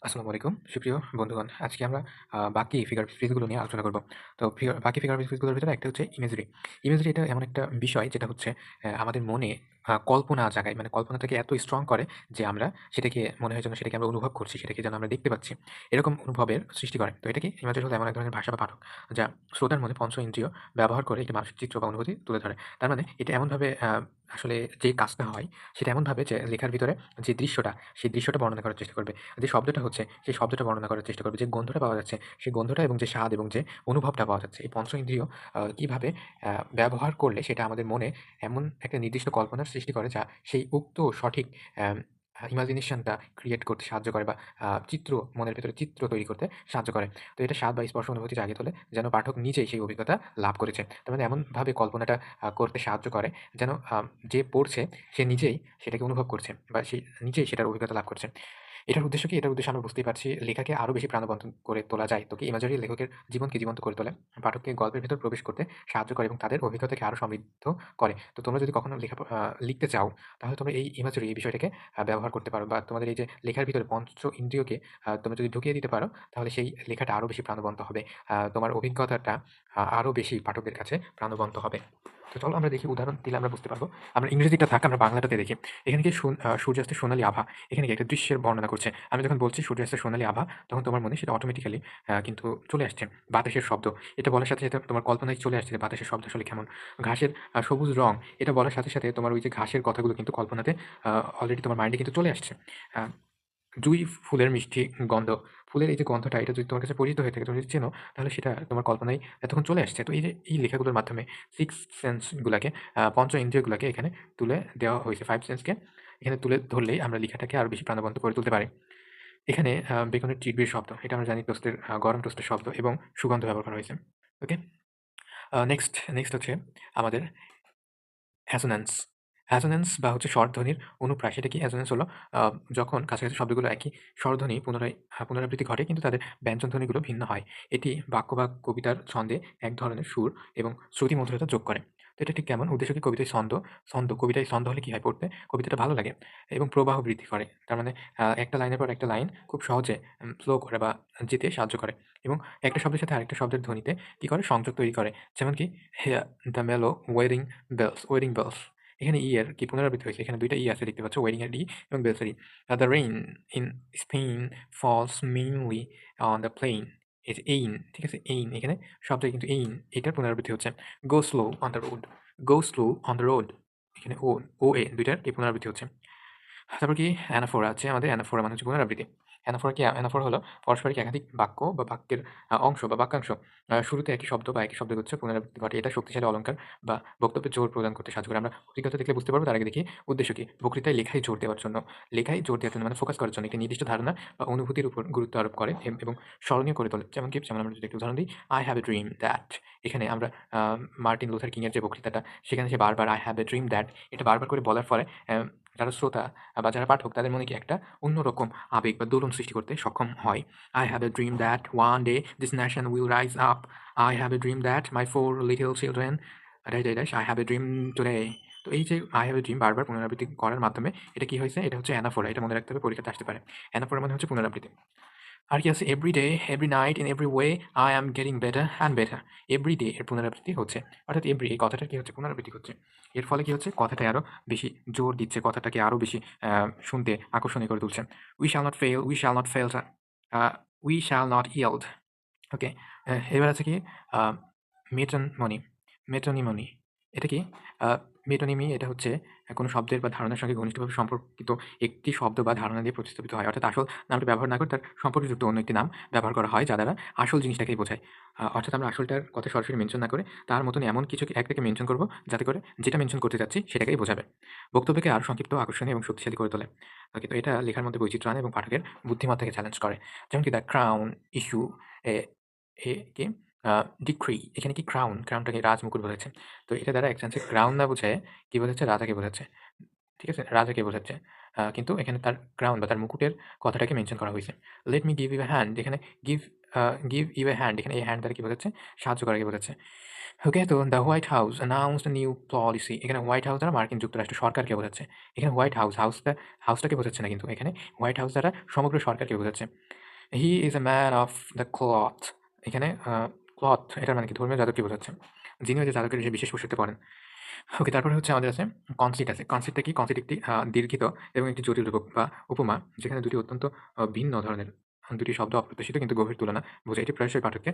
আসসালামু আলাইকুম। সুপ্রিয় বন্ধুগণ, আজকে আমরা বাকি ফিগার স্পেসগুলো নিয়ে আলোচনা করব। তো বাকি ফিগার স্পেসগুলোর ভিতরে একটা হচ্ছে ইমেজরি। ইমেজরি এটা এমন একটা বিষয় যেটা হচ্ছে আমাদের মনে কল্পনা জাগায়। মানে কল্পনাটাকে এত স্ট্রং করে যে আমরা সেটাকে মনে হয় যেন সেটাকে আমরা অনুভব করছি, সেটাকে যেন আমরা দেখতে পাচ্ছি। এরকম অনুভবের সৃষ্টি করে। তো এটা কি ইমেজরি হলো এমন এক ধরনের ভাষা বা পাঠক যা শ্রোতার মধ্যে পঞ্চ ইন্দ্রিয় ব্যবহার করে একটি মানসিক চিত্র বা অনুভূতি তুলে ধরে। তার মানে এটা এমনভাবে আসলে যে কাজটা হয় সেটা এমনভাবে যে লেখার ভিতরে যে দৃশ্যটা, সেই দৃশ্যটা বর্ণনা করার চেষ্টা করবে। যে শব্দটা হচ্ছে সেই শব্দটা বর্ণনা করার চেষ্টা করবে। যে গন্ধটা পাওয়া যাচ্ছে সেই গন্ধটা এবং যে স্বাদ এবং যে অনুভবটা পাওয়া যাচ্ছে এই পঞ্চ ইন্দ্রিয় কিভাবে ব্যবহার করলে সেটা আমাদের মনে এমন একটা নির্দিষ্ট কল্পনার সৃষ্টি করে যা সেই উক্ত সঠিক অ্যাম ইমাজিনেশনটা ক্রিয়েট করতে সাহায্য করে বা চিত্র মনের ভেতরে চিত্র তৈরি করতে সাহায্য করে। তো এটা স্বাদ বা স্পর্শ অনুভূতি জাগিয়ে তোলে যেন পাঠক নিজেই সেই অভিজ্ঞতা লাভ করেছে। তার মানে এমনভাবে কল্পনাটা করতে সাহায্য করে যেন যে পড়ছে সে নিজেই সেটাকে অনুভব করছে বা সে নিজেই সেটার অভিজ্ঞতা লাভ করছে। এটার উদ্দেশ্য কি? এটার উদ্দেশ্য আমরা বুঝতেই পারছি। লেখাকে আরো বেশি প্রাণবন্ত করে তোলা যায়। তো কি ইমাজিনারি লেখকের জীবনকে জীবন্ত করে তোলে। পাঠককে গল্পের ভেতর প্রবেশ করতে সাহায্য করে এবং তাদের অভিজ্ঞতাকে আরো সমৃদ্ধ করে। তো তোমরা যদি কখনো লিখতে চাও, তাহলে তোমরা এই ইমাজিনারি এই বিষয়টাকে ব্যবহার করতে পারো বা তোমাদের এই যে লেখার ভিতরে পঞ্চ ইন্দ্রিয়কে তোমরা যদি ঢুকিয়ে দিতে পারো, তাহলে সেই লেখাটা আরো বেশি প্রাণবন্ত হবে। তোমার অভিজ্ঞতাটা আরো বেশি পাঠকের কাছে প্রাণবন্ত হবে। তো চলো আমরা দেখি উদাহরণ দিলে আমরা বুঝতে পারবো। আমরা ইংরেজিটা থাক, আমরা বাংলাটাতে দেখি। এখানে কি সূর্যাস্তের সোনালী আভা। এখানে কি একটা দৃশ্যের বর্ণনা করছে। আমি যখন বলছি সূর্যাস্তের সোনালী আভা, তখন তোমার মনে সেটা অটোমেটিক্যালি কিন্তু চলে আসছে। বাতাসের শব্দ। এটা বলার সাথে, সাথে তোমার কল্পনায় চলে আসছে যে বাতাসের শব্দ আসলে কেমন। ঘাসের সবুজ রং। এটা বলার সাথে, সাথে তোমার ওই যে ঘাসের কথাগুলো কিন্তু কল্পনাতে অলরেডি তোমার মাইন্ডে কিন্তু চলে আসছে। আ জুঁই ফুলের মিষ্টি গন্ধ। ফুলের এই যে গন্ধটা এটা যদি তোমার কাছে পরিচিত হয়ে থাকে, তুমি যদি চেনো, তাহলে সেটা তোমার কল্পনায় এতক্ষণ চলে আসছে। তো এই যে এই লেখাগুলোর মাধ্যমে 6 সেন্স গুলাকে পঞ্চ ইন্দ্রিয়গুলাকে এখানে তুলে দেওয়া হয়েছে। 5 সেন্সকে এখানে তুলে ধরলেই আমরা লেখাটাকে আরো বেশি প্রাণবন্ত করে তুলতে পারি। এখানে বেগুনের চিরবির শব্দ। এটা আমরা জানি টোস্টের গরম টোস্টের শব্দ এবং সুগন্ধ ব্যবহার করা হয়েছে। ওকে? নেক্সট হচ্ছে আমাদের অ্যাসোন্যান্স। অ্যাসোন্যান্স বা হচ্ছে স্বরধ্বনির অনুপ্রাস। সেটা কি? অ্যাসোন্যান্স হলো আ যখন কাছাকাছি শব্দগুলো একই স্বরধ্বনি পুনরাবৃত্তি ঘটে কিন্তু তাদের ব্যঞ্জনধ্বনিগুলো ভিন্ন হয়। এটি বাক্য বা কবিতার ছন্দে এক ধরনের সুর এবং শ্রুতিমধুরতা যোগ করে। তো এটা ঠিক কেমন? উদ্দেশ্য কি? কবিতায় কবিতায় ছন্দ হলে কি হয় পড়তে? কবিতাটা ভালো লাগে এবং প্রবাহ বৃদ্ধি করে। তার মানে একটা লাইনের পর একটা লাইন খুব সহজে ফ্লো করে বা যেতে সাহায্য করে এবং একটা শব্দের সাথে আরেকটা শব্দের ধ্বনিতে কি করে? সংযোগ তৈরি করে। যেমন কি? হেয়ার দ্য মেলো ওয়েডিং বেলস। এখানে ই এর কি পুনরাবৃত্তি হয়েছে। এখানে ২ টা ই আছে দেখতে পাচ্ছ। ওয়েডিং এর ই এবং বেলস এর ই। The rain in Spain falls mainly on the plain. এই যে এইন, ঠিক আছে? এইন এখানে শব্দে কিন্তু এইন এটার পুনরাবৃত্তি হচ্ছে। গো slow on the road. Go slow on the road. এখানে ও এ ২ টার কি পুনরাবৃত্তি হচ্ছে। তারপর কি অ্যানাফোরা আছে আমাদের। অ্যানাফোরা মানে হচ্ছে পুনরাবৃত্তি। অ্যানাফোরা কি? অ্যানাফোরা হলো পারস্পরিক একাধিক বাক্য বা বাক্যের অংশ বা বাক্যাংশ শুরুতে একই শব্দ বা একই শব্দের হচ্ছে পুনরাবৃত্তি ঘটে। এটা শক্তিশালী অলঙ্কার বা বক্তব্যে জোর প্রদান করতে সাহায্য করে। আমরা অভিজ্ঞতা দেখলে বুঝতে পারবো। তার আগে দেখি উদ্দেশ্য কি? বক্তৃতায় লেখায় জোর দেওয়ার জন্য। লেখায় জোর দেওয়ার জন্য মানে ফোকাস করার জন্য একটি নির্দিষ্ট ধারণা বা অনুভূতির উপর গুরুত্ব আরোপ করে এবং স্মরণীয় করে তোলে। যেমন কি? যেমন আমরা যদি একটু উদাহরণ দিই, "I have a dream that" এখানে আমরা আ মার্টিন লুথার কিং এর যে বক্তৃতাটা সেখানে সে বারবার "I have a dream that" এটা বারবার করে বলার ফলে যারা শ্রোতা বা যারা পাঠক তাদের মনে কি একটা অন্যরকম আবেগ বা দোলন সৃষ্টি করতে সক্ষম হয়। I have a dream that one day this nation will rise up. I have a dream that my 4 little children I have a dream today. তো এই যে I have a dream বারবার পুনরাবৃত্তি করার মাধ্যমে এটা কি হয়েছে? এটা হচ্ছে অ্যানাফোরা। এটা মনে রাখতে হবে, পরীক্ষাতে আসতে পারে। অ্যানাফোরা মানে হচ্ছে পুনরাবৃত্তি। আর কি আছে? Every day, every night, in every way I am getting better and better. Every day এর পুনরাবৃত্তি হচ্ছে। অর্থাৎ এভরি এই কথাটার কি হচ্ছে? পুনরাবৃত্তি হচ্ছে। এর ফলে কি হচ্ছে? কথাটায় আরো বেশি জোর দিচ্ছে। কথাটাকে আরো বেশি শুনতে আকর্ষণীয় করে তুলছে। We shall not fail, we shall not fail a we shall not yield. ওকে? এবার আছে কি? আ মেটনমনি, মেটোনিমনি। এটা কি? আ মেটোনিমি এটা হচ্ছে কোনো শব্দের বা ধারণার সঙ্গে ঘনিষ্ঠভাবে সম্পর্কিত একটি শব্দ বা ধারণা দিয়ে প্রতিস্থাপিত হয়। অর্থাৎ আসল নামটা ব্যবহার না করে তার সম্পর্কযুক্ত অন্য একটি নাম ব্যবহার করা হয় যা দ্বারা আসল জিনিসটাকেই বোঝায়। অর্থাৎ আমরা আসলটার কথা সরাসরি মেনশন না করে তার মতন এমন কিছু একটাকে মেনশন করব যাতে করে যেটা মেনশন করতে চাচ্ছি সেটাকেই বোঝাবে। বক্তব্যকে আরো সংক্ষিপ্ত, আকর্ষণীয় এবং শক্তিশালী করে তোলে। ওকে? তো এটা লেখার মধ্যে বৈচিত্র্য আনে এবং পাঠকের বুদ্ধিমত্তাকে চ্যালেঞ্জ করে। যেমন কি দ্য ক্রাউন ইস্যু এ এ কি? আ ডিক্রি এখানে কি ক্রাউন, ক্রাউনটাকে রাজমুকুট বোঝাচ্ছে। তো এটা দ্বারা এক চান্সে ক্রাউন না বুঝায়ে কি বোঝাচ্ছে? রাজাকে বোঝাচ্ছে। ঠিক আছে? রাজাকে বোঝাচ্ছে। কিন্তু এখানে তার ক্রাউন বা তার মুকুটের কথাটাকে মেনশন করা হইছে। "Let me give you a hand" এখানে give a give you a hand এখানে এই হ্যান্ড দ্বারা কি বোঝাচ্ছে? সাহায্য করাকে বোঝাচ্ছে। ওকে, তো the white house announced new policy. এখানে হোয়াইট হাউস দ্বারা মার্কিন যুক্তরাষ্ট্র সরকারকে বোঝাচ্ছে। এখানে হোয়াইট হাউস, হাউসটাকে বোঝাচ্ছে না কিন্তু এখানে হোয়াইট হাউস দ্বারা সমগ্র সরকারকে বোঝাচ্ছে। He is a man of the cloth. এখানে ক্লথ এটার মানে কি ধর্মীয় যাজককে বোঝাচ্ছে। যিনি ওই যে যাজকের যে বিশেষ পোশাকটা পরেন। ওকে, তারপরে হচ্ছে আমাদের আছে কনসিট আছে। কনসিটটা কি? কনসিট একটি দীর্ঘিত এবং একটি জটিল রূপক বা উপমা, যেখানে দুটি অত্যন্ত ভিন্ন ধরনের দুটি শব্দ অপ্রত্যাশিত কিন্তু গভীর তুলনা বোঝায়। এটি প্রায়শই পাঠককে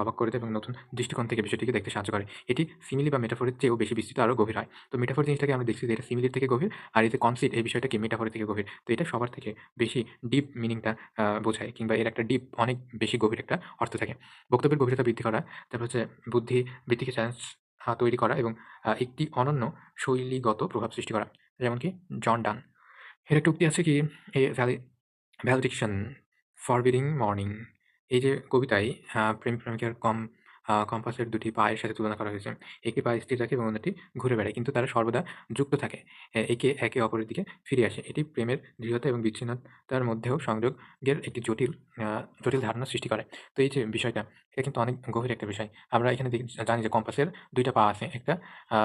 অবাক করে দেয় এবং নতুন দৃষ্টিকোণ থেকে বিষয়টিকে দেখতে সাহায্য করে। এটি সিমিলি বা মেটাফোরের চেয়েও বেশি বিস্তৃত, আরও গভীর হয়। তো মেটাফোর জিনিসটাকে আমরা দেখছি যে এটা সিমিলির থেকে গভীর, আর এই যে কনসিট এই বিষয়টা কি মেটাফোরের থেকে গভীর। তো এটা সবার থেকে বেশি ডিপ মিনিংটা বোঝায়, কিংবা এর একটা ডিপ অনেক বেশি গভীর একটা অর্থ থাকে। বক্তব্যের গভীরতা বৃদ্ধি করা, তারপর হচ্ছে বুদ্ধি বৃদ্ধিকে চ্যালেঞ্জ তৈরি করা এবং একটি অনন্য শৈলীগত প্রভাব সৃষ্টি করা। যেমন কি জন ডান। এর একটা উক্তি আছে কি, এ ভ্যালিডিকশন ফরবিডিং মর্নিং। এই যে কবিতায় প্রেমিক-প্রেমিকার কম্পাসের দুটি পায়ের সাথে তুলনা করা হয়েছে। একটি পা স্থির রাখে এবং অন্যটি ঘুরে বেড়ায়, কিন্তু তারা সর্বদা যুক্ত থাকে। একে অপরের দিকে ফিরে আসে। এটি প্রেমের দৃঢ়তা এবং বিচ্ছিন্নতার মধ্যেও সংযোগের একটি জটিল ধারণা সৃষ্টি করে। তো এই যে বিষয়টা, এটা কিন্তু অনেক গভীর একটা বিষয়। আমরা এখানে জানি যে কম্পাসের ২ টা পা আছে। একটা আ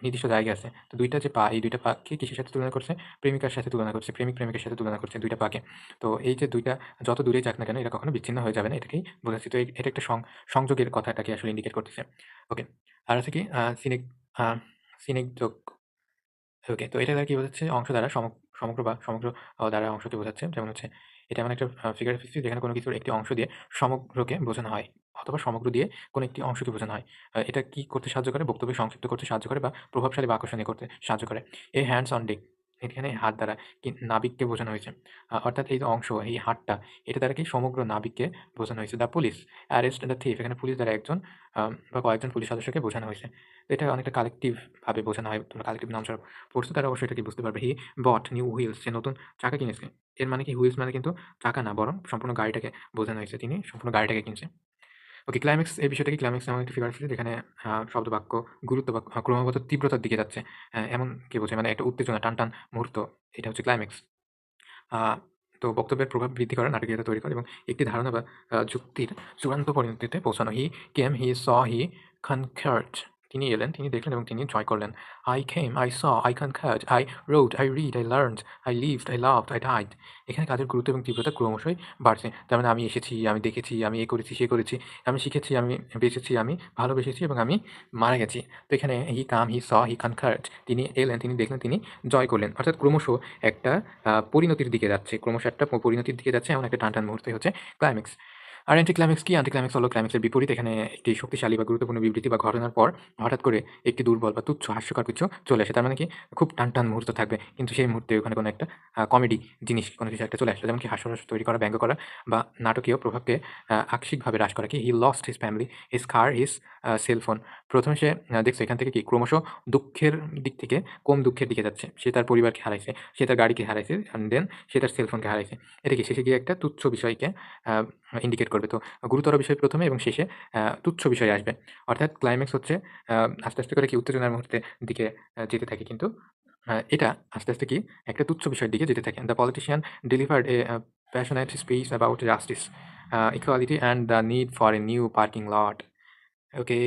নির্দিষ্ট জায়গায় আছে। তো ২ টা যে পা, এই ২ টা পাকে কিসের সাথে তুলনা করছে? প্রেমিকার সাথে তুলনা করছে। প্রেমিক-প্রেমিকার সাথে তুলনা করছে ২ টা পাকে। তো এই যে ২ টা যত দূরেই যাক না কেন, এরা কখনো বিচ্ছিন্ন হয়ে যাবে না, এটাকেই বোঝাচ্ছি। তো এটা একটা সংযোগের কথাটাকে আসলে ইন্ডিকেট করতেছে। ওকে। আর আছে কি আ সিনেকডোক। ওকে। তো এটা দ্বারা কি বোঝাচ্ছে? অংশ দ্বারা সমগ্র দ্বারা অংশকে বোঝাচ্ছে। যেমন হচ্ছে এটা এমন একটা ফিগার অফ স্পিচ যেখানে কোনো কিছুর একটি অংশ দিয়ে সমগ্রকে বোঝানো হয়, অথবা সমগ্র দিয়ে কোনো একটি অংশকে বোঝানো হয়। এটা কি করতে সাহায্য করে? বক্তব্য সংক্ষিপ্ত করতে সাহায্য করে, বা প্রভাবশালী বা আকর্ষণীয় করতে সাহায্য করে। এ হ্যান্ডস অন ডেক। এখানে হাত দ্বারা নাবিককে বোঝানো হয়েছে। অর্থাৎ এই যে অংশ, এই হাতটা, এটা দ্বারা কি সমগ্র নাবিককে বোঝানো হয়েছে। The police arrest the thief. এখানে পুলিশ দ্বারা একজন বা কয়েকজন পুলিশ সদস্যকে বোঝানো হয়েছে। তো এটা অনেকটা কালেক্টিভ ভাবে বোঝানো হয়। তোমরা কালেক্টিভ নাউন পড়ছো, তারা অবশ্যই এটাকে বুঝতে পারবে। হি বট নিউ হুইলস। সে নতুন চাকা কিনেছে। এর মানে কি? হুইলস মানে কিন্তু চাকা না, বরং সম্পূর্ণ গাড়িটাকে বোঝানো হয়েছে। তিনি সম্পূর্ণ গাড়িটাকে কিনছে। ওকে, ক্লাইম্যাক্স এই বিষয়টা কি? ক্লাইম্যাক্স এমন একটা ফিগার আছে যেখানে শব্দ বাক্য গুরুত্ব বা ক্রমাগত তীব্রতার দিকে যাচ্ছে। এমন কি বোঝায়? মানে একটা উত্তেজনা, টানটান মুহূর্ত। এটা হচ্ছে ক্লাইম্যাক্স। আ তো বক্তব্যের প্রভাব বৃদ্ধি করে, নাটকীয়তা তৈরি করে এবং একটি ধারণা বা যুক্তির চূড়ান্ত পরিণতিতে পৌঁছানো। হি স, হি কনকার্ড। তিনি এলেন, তিনি দেখলেন এবং তিনি জয় করলেন। I saw, I conquered, I wrote, I read, I learned, I lived, I loved, I died. এখানে কাজের গুরুত্ব এবং তীব্রতা ক্রমশই বাড়ছে। তার মানে আমি এসেছি, আমি দেখেছি, আমি এ করেছি, সে করেছি, আমি শিখেছি, আমি বেঁচেছি, আমি ভালোবেসেছি এবং আমি মারা গেছি। তো এখানে হি স, হি কনকার্ড। তিনি এলেন, তিনি দেখলেন, তিনি জয় করলেন। অর্থাৎ ক্রমশ একটা পরিণতির দিকে যাচ্ছে। ক্রমশ একটা পরিণতির দিকে যাচ্ছে, এমন একটা টানটান মুহূর্তই হচ্ছে ক্লাইম্যাক্স। আর অ্যান্টি ক্লাইম্যাক্স কি? অ্যান্টি ক্লাইম্যাক্স হলো ক্লাইম্যাক্সের বিপরীত। এখানে একটি শক্তিশালী বা গুরুত্বপূর্ণ বিবৃতি বা ঘটনার পর হঠাৎ করে একটি দুর্বল বা তুচ্ছ হাস্যকর কিছু চলে আসে। তার মানে কি? খুব টানটান মুহূর্ত থাকবে, কিন্তু সেই মুহূর্তে ওখানে কোনো একটা কমেডি জিনিস, কোনো কিছু একটা চলে আসলো। যেমন কি হাস্যরস তৈরি করা, ব্যঙ্গ করা বা নাটকীয় প্রভাবকে আকস্মিকভাবে হ্রাস করা। কি? He lost his family, his car, his cell phone. ১ম সে দেখছো এখান থেকে কি ক্রমশ দুঃখের দিক থেকে কম দুঃখের দিকে যাচ্ছে। সে তার পরিবারকে হারাইছে, সে তার গাড়িকে হারাইছে, অ্যান্ড দেন সে তার সেল ফোনকে হারাইছে। এটা কি? শেষে গিয়ে একটা তুচ্ছ বিষয়কে আ ইন্ডিকেট করবে। তো গুরুতর বিষয় ১ম এ এবং শেষে তুচ্ছ বিষয় আসবে। অর্থাৎ ক্লাইম্যাক্স হচ্ছে আ আস্তে করে কি উত্তেজনার মুহূর্তের দিকে যেতে থাকে, কিন্তু এটা আস্তে কি একটা তুচ্ছ বিষয়ের দিকে যেতে থাকে। The politician delivered A passionate speech about justice, equality and the need for a new parking lot. ওকে।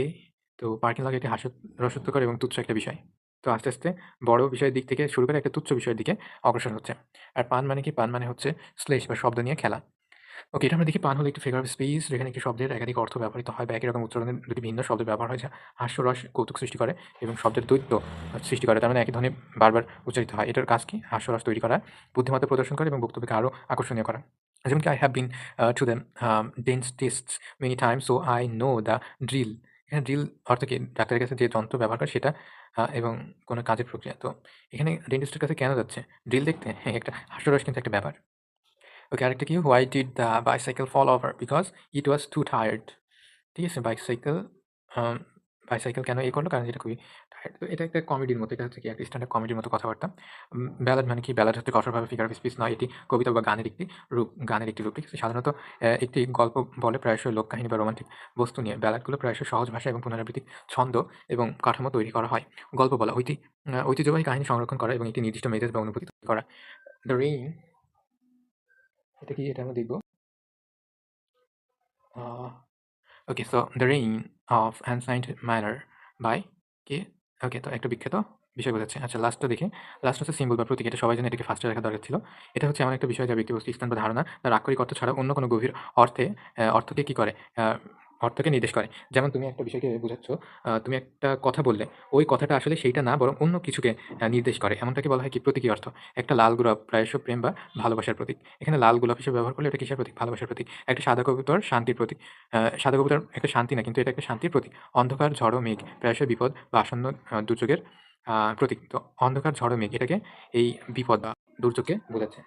তো পার্কিং লট একটি হাস্যরসাত্মকর এবং তুচ্ছ একটা বিষয়। তো আস্তে বড় বিষয়ের দিক থেকে শুরু করে একটা তুচ্ছ বিষয়ের দিকে অগ্রসর হচ্ছে। আর পান মানে কি? পান মানে হচ্ছে শ্লেষ বা শব্দ নিয়ে খেলা। ওকে, এটা আমরা দেখি পান হলো একটি ফিগার অফ স্পিচ যেখানে একটি শব্দের একাধিক অর্থ ব্যবহৃত হয়, বা একই রকম উচ্চারণের দুটি ভিন্ন শব্দের ব্যবহার হয়, যা হাস্যরস, কৌতুক সৃষ্টি করে এবং শব্দের দ্বৈত সৃষ্টি করে। তার মানে একই ধ্বনি বারবার উচ্চারিত হয়। এটার কাজ কি? হাস্যরস তৈরি করা, বুদ্ধিমত্তা প্রদর্শন করে এবং বক্তব্যকে আরও আকর্ষণীয় করা। যেমন কি, I have been to the dentist many times, so I know the drill. এখানে ড্রিল অর্থ কি? ডাক্তারের কাছে যে যন্ত্র ব্যবহার করে সেটা, এবং কোনো কাজের প্রক্রিয়া। তো এখানে ডেন্টিস্টের কাছে কেন যাচ্ছে? ড্রিল দেখতে? হ্যাঁ, একটা হাস্যরস কিন্তু একটা ব্যাপার। ওকে, আরেকটা কি? Why did the bicycle fall over? Because it was too tired. ঠিক আছে? আম বাইসাইকেল কেন করলো? কারণ এটা খুবই টায়ার্ড। তো এটা একটা কমেডির মতো। এটা হচ্ছে কি একটা স্ট্যান্ড আপ কমেডির মতো কথাবার্তা। ব্যালাড মানে কি? ব্যালাড হচ্ছে কঠোরভাবে ফিগার অফ স্পিচ নয়। এটি কবিতা বা গানের একটি রূপ। ঠিক আছে? সাধারণত একটি গল্প বলে প্রায়শই লোককাহিনী বা রোমান্টিক বস্তু নিয়ে। ব্যালাডগুলো প্রায়শই সহজ ভাষা এবং পুনরাবৃত্তিক ছন্দ এবং কাঠামো তৈরি করা হয়। গল্প বলা, ঐতিহ্যবাহী কাহিনী সংরক্ষণ করা এবং একটি নির্দিষ্ট মেজাজ বা অনুভূতি তৈরি করা। দ্য রেইন, এটা কি? এটা আমরা দেখব। Uh okay, so the rain of ancient manner by কে? ওকে, তো একটা বিখ্যাত বিষয় বোঝাচ্ছে। আচ্ছা, লাস্টটা দেখি। লাস্ট হচ্ছে সিম্বল বা প্রতীক। এটা সবাই জানে, এটাকে ফার্স্টে রাখা দরকার ছিল। এটা হচ্ছে এমন একটা বিষয় যা ব্যক্তিবস্তু, স্থান বা ধারণা তার আক্ষরিক অর্থ ছাড়া অন্য কোনো গভীর অর্থকে কি করে? আ অর্থকে নির্দেশ করে। যেমন তুমি একটা বিষয়কে বোঝাচ্ছ, তুমি একটা কথা বললে, ওই কথাটা আসলে সেইটা না বরং অন্য কিছুকে নির্দেশ করে। এমনটাকে বলা হয় কি? প্রতীকী অর্থ। একটা লাল গোলাপ প্রায়শ প্রেম বা ভালোবাসার প্রতীক। এখানে লাল গোলাপ হিসেবে ব্যবহার করলে এটা কিসের প্রতীক? ভালোবাসার প্রতীক। একটা সাদা কবুতর শান্তির প্রতীক। সাদা কবুতর একটা শান্তি না, কিন্তু এটা একটা শান্তির প্রতীক। অন্ধকার, ঝড় ও মেঘ প্রায়শই বিপদ বা আসন্ন দুর্যোগের প্রতীক। তো অন্ধকার, ঝড় ও মেঘ এটাকে এই বিপদ বা দুর্যোগকে বোঝাচ্ছে।